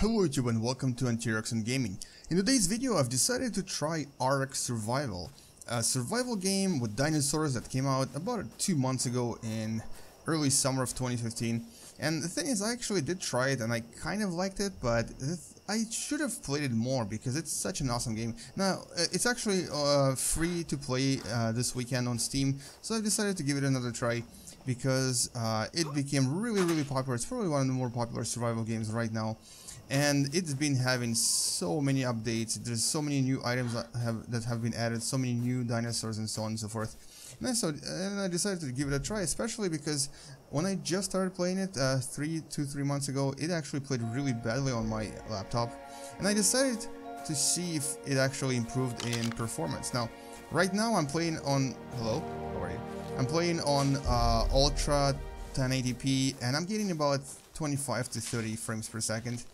Hello YouTube and welcome to AnTREXon Gaming. In today's video I've decided to try Ark Survival, a survival game with dinosaurs that came out about 2 months ago in early summer of 2015. And the thing is, I actually did try it and I kind of liked it, but I should have played it more because it's such an awesome game. Now, it's actually free to play this weekend on Steam, so I decided to give it another try because it became really popular. It's probably one of the more popular survival games right now. And it's been having so many updates. There's so many new items that have been added, so many new dinosaurs and so on and so forth. And I decided to give it a try, especially because when I just started playing it 3 months ago, it actually played really badly on my laptop. And I decided to see if it actually improved in performance. Now, right now I'm playing on... Hello? How are you? I'm playing on Ultra 1080p, and I'm getting about 25 to 30 frames per second.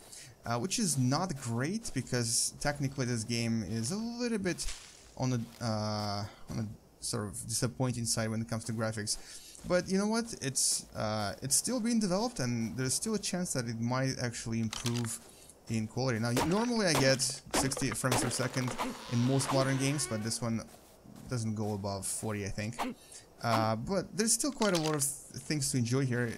Which is not great because technically this game is a little bit on a sort of disappointing side when it comes to graphics. But you know what? It's still being developed, and there's still a chance that it might actually improve in quality. Now, normally I get 60 frames per second in most modern games, but this one doesn't go above 40, I think. But there's still quite a lot of things to enjoy here.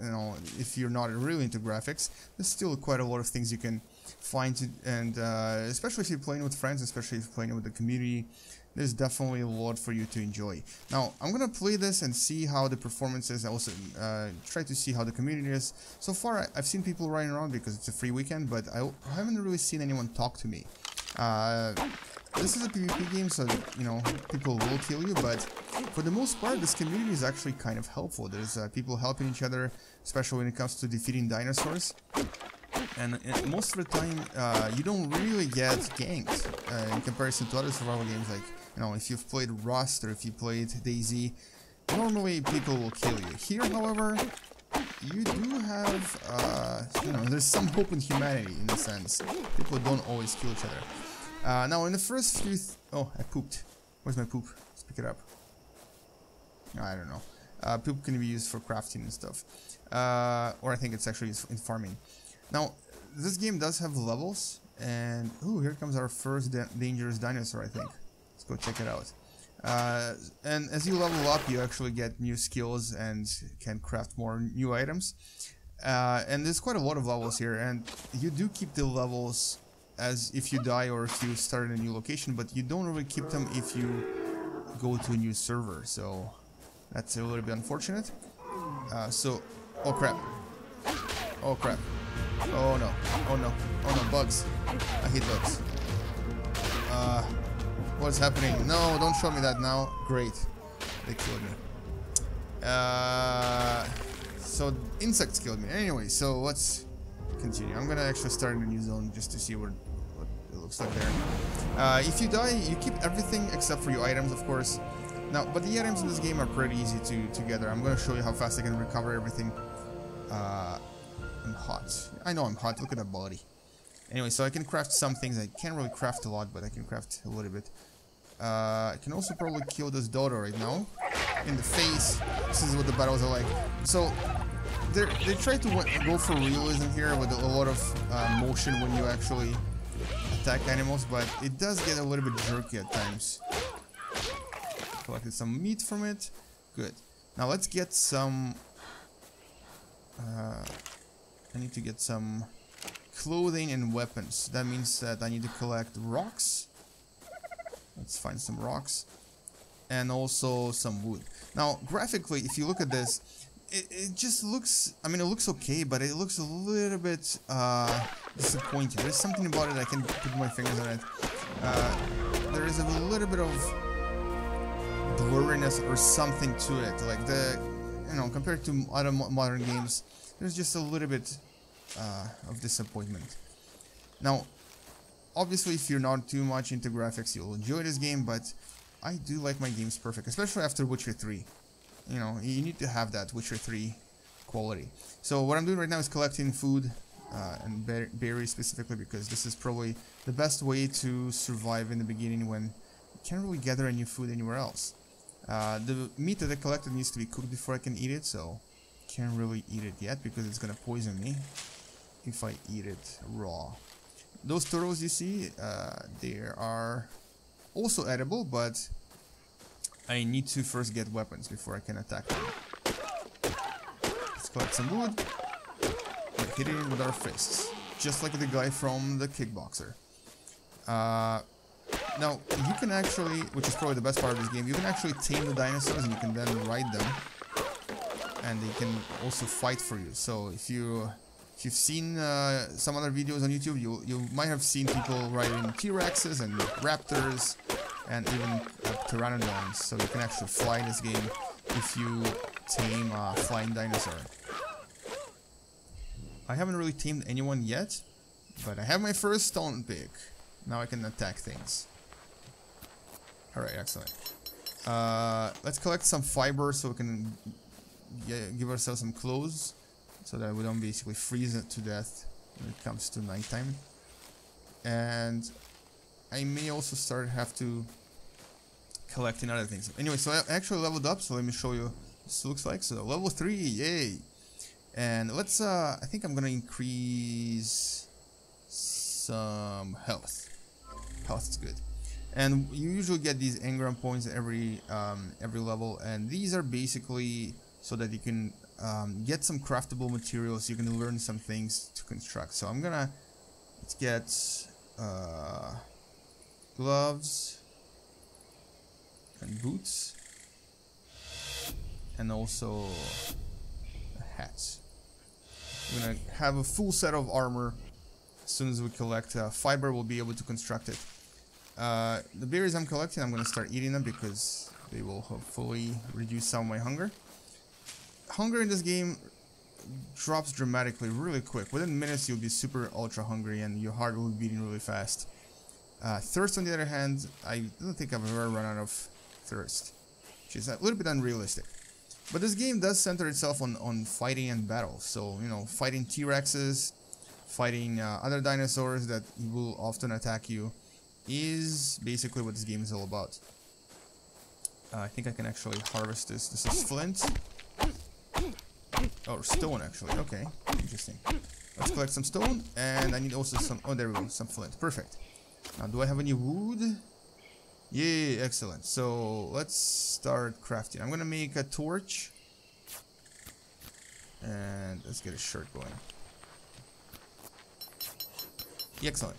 You know, if you're not really into graphics, there's still quite a lot of things you can find, and especially if you're playing with friends, especially if you're playing with the community, there's definitely a lot for you to enjoy. Now, I'm gonna play this and see how the performance is. I also try to see how the community is. So far, I've seen people running around because it's a free weekend, but I haven't really seen anyone talk to me. This is a PvP game, so, you know, people will kill you, but for the most part, this community is actually kind of helpful. There's people helping each other, especially when it comes to defeating dinosaurs. And most of the time, you don't really get ganked in comparison to other survival games, like, you know, if you've played Rust or if you played DayZ, normally people will kill you. Here, however, you do have, you know, there's some hope in humanity in a sense. People don't always kill each other. Now, in the first few... Oh, I pooped. Where's my poop? Let's pick it up. I don't know. Poop can be used for crafting and stuff. Or I think it's actually used in farming. Now, this game does have levels. And... Ooh, here comes our first dangerous dinosaur, I think. Let's go check it out. And as you level up, you actually get new skills and can craft more new items. And there's quite a lot of levels here. And you do keep the levels as if you die or if you start in a new location, but you don't really keep them if you go to a new server, so that's a little bit unfortunate. Oh crap, oh crap, oh no, oh no, oh no, bugs, I hate bugs. What's happening? No, don't show me that now. Great, they killed me. So insects killed me. Anyway, so let's continue. I'm gonna actually start in a new zone just to see what it looks like there. If you die, you keep everything except for your items, of course. Now, but the items in this game are pretty easy to gather. I'm gonna show you how fast I can recover everything. I'm hot. I know I'm hot. Look at that body. Anyway, so I can craft some things. I can't really craft a lot, but I can craft a little bit. I can also probably kill this dodo right now in the face. This is what the battles are like. So they try to go for realism here with a lot of motion when you actually attack animals, but it does get a little bit jerky at times. Collected some meat from it. Good. Now let's get some... I need to get some clothing and weapons. That means that I need to collect rocks. Let's find some rocks. And also some wood. Now, graphically, if you look at this, it just looks, I mean, it looks okay, but it looks a little bit disappointing. There's something about it, I can put my fingers on it. There is a little bit of blurriness or something to it. Like you know, compared to other modern games, there's just a little bit of disappointment. Now, obviously, if you're not too much into graphics, you'll enjoy this game, but I do like my games perfect, especially after Witcher 3. You know, you need to have that Witcher 3 quality. So what I'm doing right now is collecting food and berries specifically, because this is probably the best way to survive in the beginning when you can't really gather any food anywhere else. The meat that I collected needs to be cooked before I can eat it, so can't really eat it yet because it's gonna poison me. if I eat it raw. Those turtles you see, they are also edible, but I need to first get weapons before I can attack them. Let's collect some wood and hit it with our fists, just like the guy from the kickboxer. Now, you can actually, which is probably the best part of this game, you can actually tame the dinosaurs and you can then ride them, and they can also fight for you. So if you've seen some other videos on YouTube, you might have seen people riding T-Rexes and Raptors and even Pteranodons. So you can actually fly in this game if you tame a flying dinosaur. I haven't really tamed anyone yet, but I have my first stone pick. Now I can attack things. Alright, excellent. Let's collect some fiber so we can give ourselves some clothes, so that we don't basically freeze it to death when it comes to nighttime. And I may also have to collecting other things. Anyway, so I actually leveled up, so let me show you what this looks like. So level 3, yay! And let's, I think I'm gonna increase some health. Health is good. And you usually get these engram points every level, and these are basically so that you can get some craftable materials. You can learn some things to construct. So let's get gloves and boots, and also hats. We're gonna have a full set of armor. As soon as we collect fiber, we'll be able to construct it. The berries I'm collecting, I'm gonna start eating them because they will hopefully reduce some of my hunger. Hunger in this game drops dramatically really quick. Within minutes you'll be super ultra hungry and your heart will be beating really fast. Thirst, on the other hand, I don't think I've ever run out of thirst, which is a little bit unrealistic. But this game does center itself on fighting and battle. So, you know, fighting T-Rexes, fighting other dinosaurs that will often attack you is basically what this game is all about. I think I can actually harvest this. This is flint. Oh, stone actually. Okay, interesting. Let's collect some stone, and I need also some. Oh, there we go, some flint. Perfect. Now, do I have any wood? Yay, excellent. So let's start crafting. I'm gonna make a torch, and let's get a shirt going. Excellent.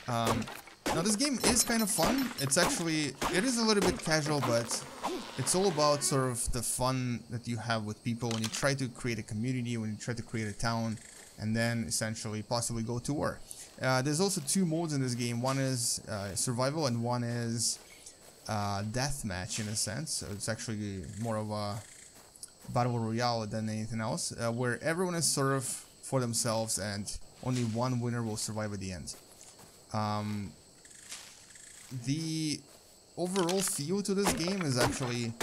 Now this game is kind of fun. It is a little bit casual, but it's all about sort of the fun that you have with people when you try to create a community, when you try to create a town, and then essentially possibly go to war. There's also two modes in this game. One is survival, and one is deathmatch in a sense. So it's actually more of a battle royale than anything else, where everyone is sort of for themselves and only one winner will survive at the end. The overall feel to this game is actually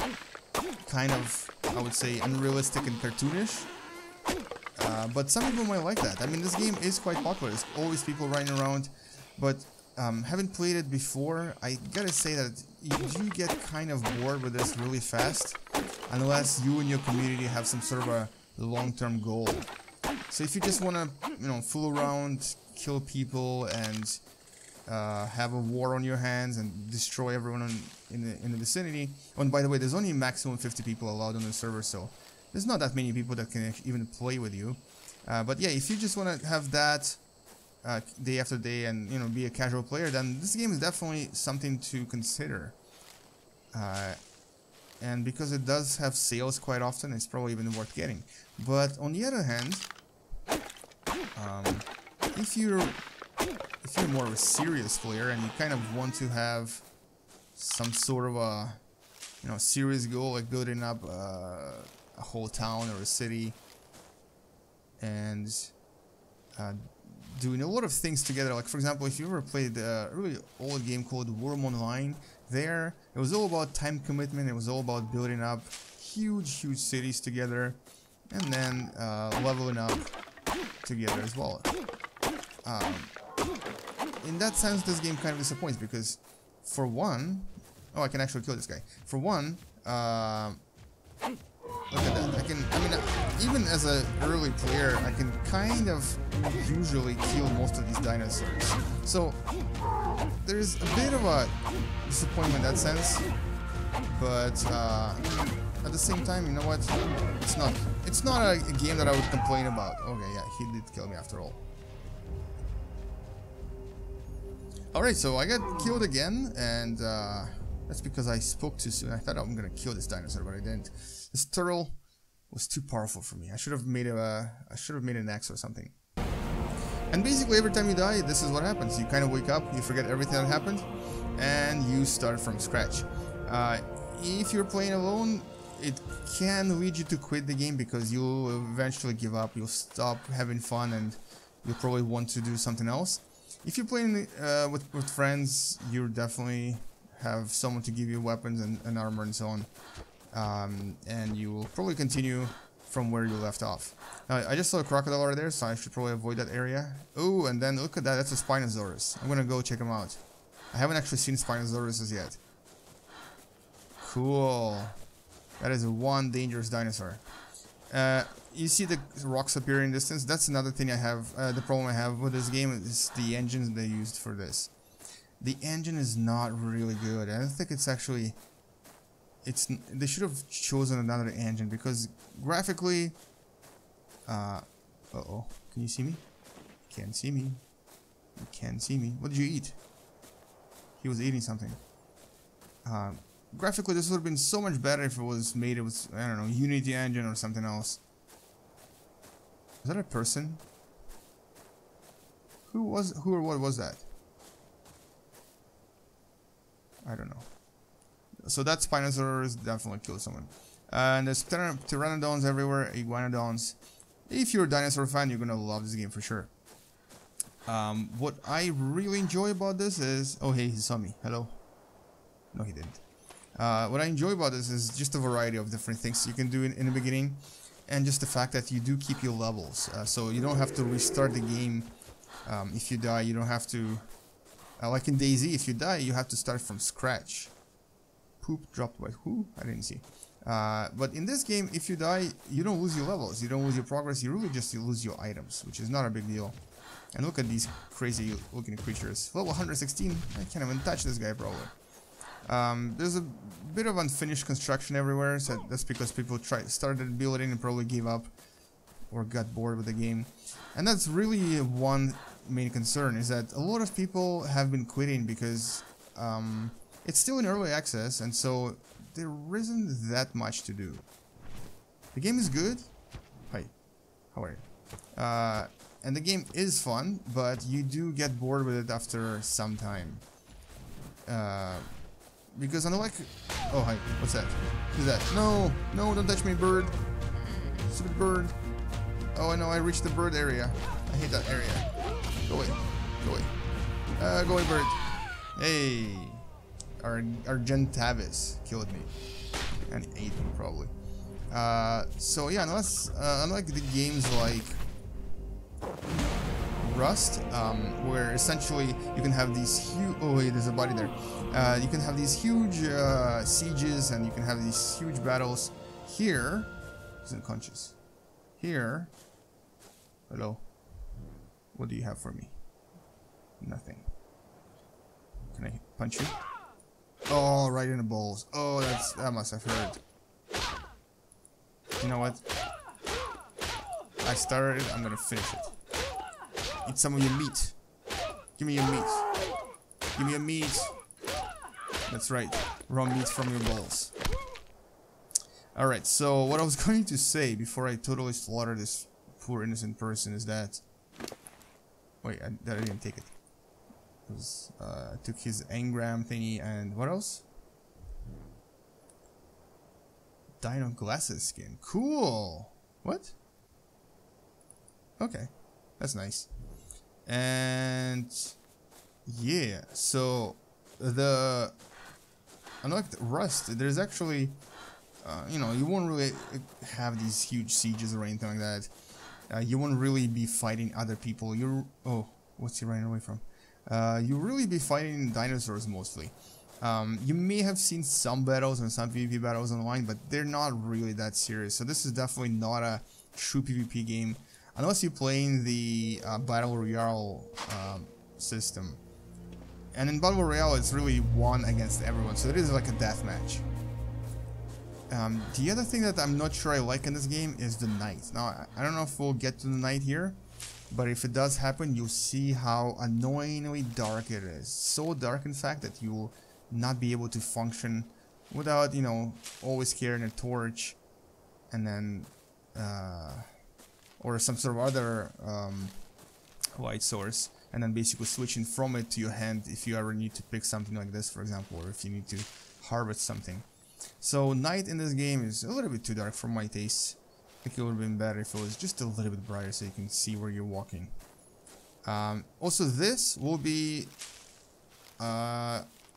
kind of, I would say, unrealistic and cartoonish. But some people might like that. I mean, this game is quite popular. There's always people running around. But having played it before, I gotta say that you do get kind of bored with this really fast, unless you and your community have some sort of a long-term goal. So if you just want to, you know, fool around, kill people, and have a war on your hands and destroy everyone in the vicinity. Oh, and by the way, there's only maximum 50 people allowed on the server, so there's not that many people that can even play with you. But yeah, if you just want to have that day after day and, you know, be a casual player, then this game is definitely something to consider. And because it does have sales quite often, it's probably even worth getting. But on the other hand, if you're more of a serious player and you kind of want to have some sort of a, you know, serious goal, like building up a whole town or a city and doing a lot of things together, like for example, if you ever played a really old game called Worm Online, it was all about time commitment. It was all about building up huge cities together and then leveling up together as well. In that sense, this game kind of disappoints because, for one, oh, I can actually kill this guy. For one, Look at that. I mean, even as an early player, I can kind of usually kill most of these dinosaurs. So, there's a bit of a disappointment in that sense. But, at the same time, you know what? It's not a game that I would complain about. Okay, yeah, he did kill me after all. Alright, so I got killed again, and that's because I spoke too soon. I thought I'm gonna kill this dinosaur, but I didn't. This turtle was too powerful for me. I should have made an axe or something. And basically, every time you die, this is what happens. You kind of wake up, you forget everything that happened, and you start from scratch. If you're playing alone, it can lead you to quit the game because you'll eventually give up. You'll stop having fun, and you'll probably want to do something else. If you're playing with friends, you definitely have someone to give you weapons and armor and so on. And you will probably continue from where you left off. Now, I just saw a crocodile over there, so I should probably avoid that area. Oh, and then look at that, that's a Spinosaurus. I'm gonna go check him out. I haven't actually seen Spinosauruses yet. Cool. That is one dangerous dinosaur. You see the rocks appear in distance. That's another thing I have. The problem I have with this game is the engine they used for this. The engine is not really good. I don't think it's actually... They should have chosen another engine because graphically... uh-oh. Can you see me? Can't see me. You can't see me. What did you eat? He was eating something. Graphically, this would have been so much better if it was made with, I don't know, Unity engine or something else. Is that a person? Who or what was that? I don't know. So that Spinosaurus definitely killed someone. And there's pteranodons everywhere, iguanodons. If you're a dinosaur fan, you're gonna love this game for sure. What I really enjoy about this is... Oh, hey, he saw me. Hello. No, he didn't. What I enjoy about this is just a variety of different things you can do in the beginning, and just the fact that you do keep your levels, so you don't have to restart the game. If you die, you don't have to, like in DayZ, if you die, you have to start from scratch. Poop dropped by who? I didn't see. But in this game, if you die, you don't lose your levels, you don't lose your progress, you really just lose your items, which is not a big deal. And look at these crazy looking creatures. Level 116, I can't even touch this guy probably. There's a bit of unfinished construction everywhere, so that's because people started building and probably gave up or got bored with the game. And that's really one main concern, is that a lot of people have been quitting because it's still in early access, and so there isn't that much to do. The game is good. Hi, how are you? And the game is fun, but you do get bored with it after some time. Because unlike... Oh, hi. What's that? Who's that? No! No, don't touch me, bird! Stupid bird! Oh, I know, I reached the bird area. I hate that area. Go away. Go away. Go away, bird. Hey! Argentavis killed me. And ate me, probably. So, yeah, unlike the games like... Rust, where essentially you can have these huge... Oh wait, there's a body there. You can have these huge sieges, and you can have these huge battles. Here, he's unconscious. Here, hello. What do you have for me? Nothing. Can I punch you? Oh, right in the balls. Oh, that must have hurt. You know what? I started it. I'm gonna finish it. Eat some of your meat. Give me your meat. Give me your meat. That's right. Raw meat from your balls. Alright, so what I was going to say before I totally slaughter this poor innocent person is that... Wait, I didn't take it. It was, I took his engram thingy and what else? Dino glasses skin. Cool! What? Okay. That's nice. And yeah, so unlike Rust, there's actually you know, you won't really have these huge sieges or anything like that. You won't really be fighting other people. Oh, what's he running away from? You'll really be fighting dinosaurs mostly. You may have seen some battles and some PvP battles online, but they're not really that serious. So this is definitely not a true PvP game, unless you're playing the Battle Royale system. And in Battle Royale, it's really one against everyone, so it is like a deathmatch. The other thing that I'm not sure I like in this game is the night. Now, I don't know if we'll get to the night here, but if it does happen, you'll see how annoyingly dark it is. So dark, in fact, that you will not be able to function without, you know, always carrying a torch and then or some sort of other light source, and then basically switching from it to your hand if you ever need to pick something like this, for example, or if you need to harvest something. So night in this game is a little bit too dark for my taste. I think it would have been better if it was just a little bit brighter so you can see where you're walking. Also, this will be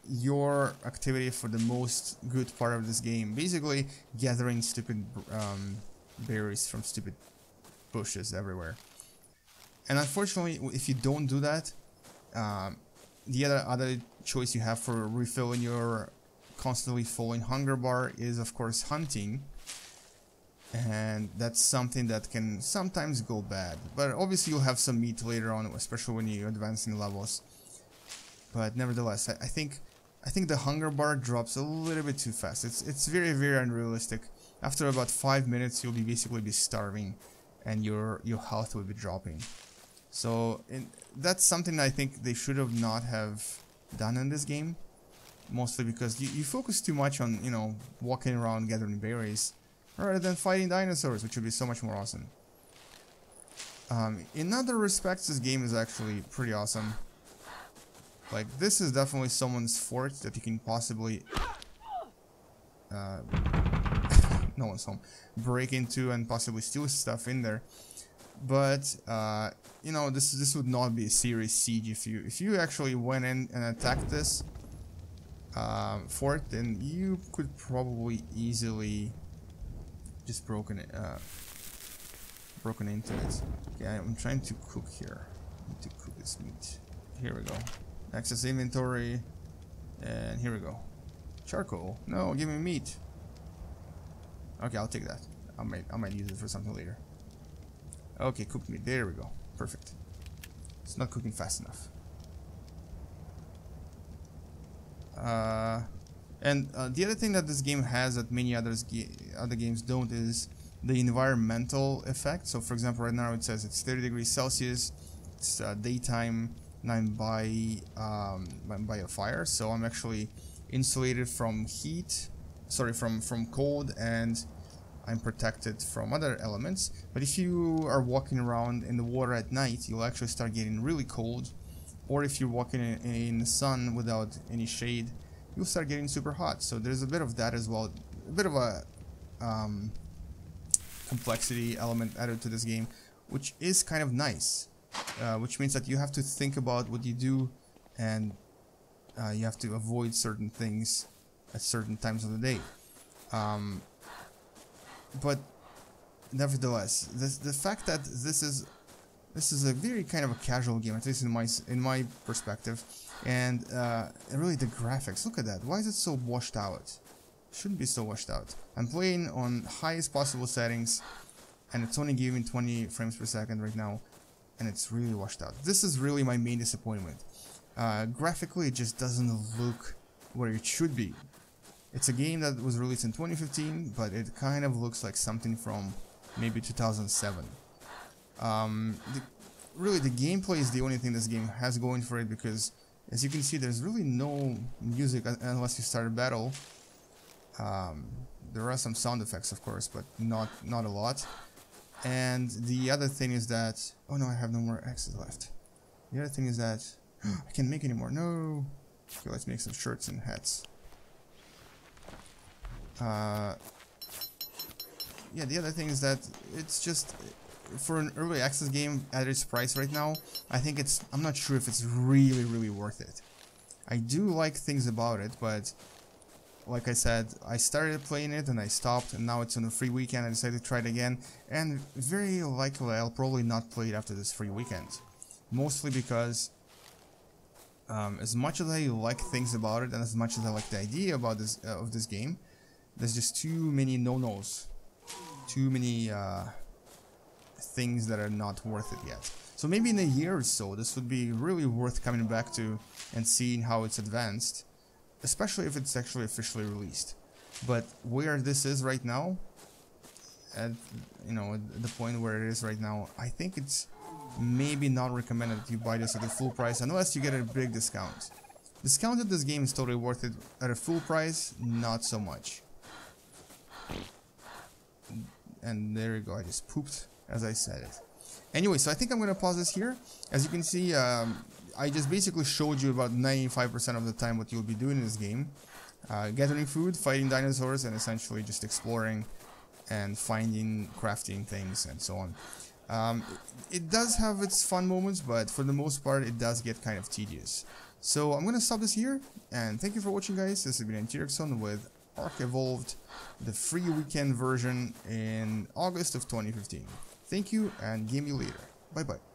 your activity for the most good part of this game. Basically, gathering stupid berries from stupid bushes everywhere. And unfortunately, if you don't do that, the other choice you have for refilling your constantly falling hunger bar is, of course, hunting. And that's something that can sometimes go bad. But obviously you'll have some meat later on, especially when you advance in levels. But nevertheless, I think the hunger bar drops a little bit too fast. It's very, very unrealistic. After about 5 minutes, you'll basically be starving, and your health will be dropping. So that's something I think they should have not have done in this game. Mostly because you focus too much on, you know, walking around gathering berries, rather than fighting dinosaurs, which would be so much more awesome. In other respects, this game is actually pretty awesome. Like, this is definitely someone's fort that you can possibly no one's home, break into and possibly steal stuff in there. But you know, this would not be a serious siege if you actually went in and attacked this fort, then you could probably easily just broken into it. Okay, I'm trying to cook here. I need to cook this meat. Here we go. Access inventory, and here we go. Charcoal. No, give me meat. Okay, I'll take that. I might use it for something later. Okay, cooked meat. There we go. Perfect. It's not cooking fast enough. The other thing that this game has that many other games don't is the environmental effect. So, for example, right now it says it's 30 degrees Celsius. It's daytime, and I'm by a fire, so I'm actually insulated from heat. Sorry, from cold, and I'm protected from other elements. But if you are walking around in the water at night, you'll actually start getting really cold. Or if you're walking in the sun without any shade, you'll start getting super hot. So there's a bit of that as well. A bit of a complexity element added to this game, which is kind of nice. Which means that you have to think about what you do, and you have to avoid certain things at certain times of the day. But nevertheless, the fact that this is a very kind of a casual game, at least in my perspective, and really the graphics. Look at that. Why is it so washed out? It shouldn't be so washed out. I'm playing on highest possible settings, and it's only giving 20 frames per second right now, and it's really washed out. This is really my main disappointment. Graphically, it just doesn't look where it should be. It's a game that was released in 2015, but it kind of looks like something from maybe 2007. Really, the gameplay is the only thing this game has going for it, because as you can see, there's really no music unless you start a battle. There are some sound effects, of course, but not a lot. And the other thing is that, oh no, I have no more X's left. The other thing is that I can't make any more. No. Okay, let's make some shirts and hats. Yeah, the other thing is that it's just, for an early access game at its price right now, I think I'm not sure if it's really, really worth it. I do like things about it, but like I said, I started playing it and I stopped, and now it's on a free weekend. I decided to try it again, and very likely I'll probably not play it after this free weekend. Mostly because As much as I like things about it, and as much as I like the idea about this of this game, there's just too many no-nos, too many things that are not worth it yet. So maybe in a year or so, this would be really worth coming back to and seeing how it's advanced, especially if it's actually officially released. But where this is right now, at the point where it is right now, I think it's maybe not recommended that you buy this at a full price unless you get a big discount. Discounted, this game is totally worth it. At a full price, not so much. And there you go, I just pooped as I said it. Anyway, so I think I'm going to pause this here. As you can see, I just basically showed you about 95% of the time what you'll be doing in this game. Gathering food, fighting dinosaurs, and essentially just exploring and finding, crafting things, and so on. It does have its fun moments, but for the most part, it does get kind of tedious. So I'm going to stop this here, and thank you for watching, guys. This has been AnTREXon with Ark Evolved, the free weekend version in August of 2015. Thank you, and game you later. Bye-bye.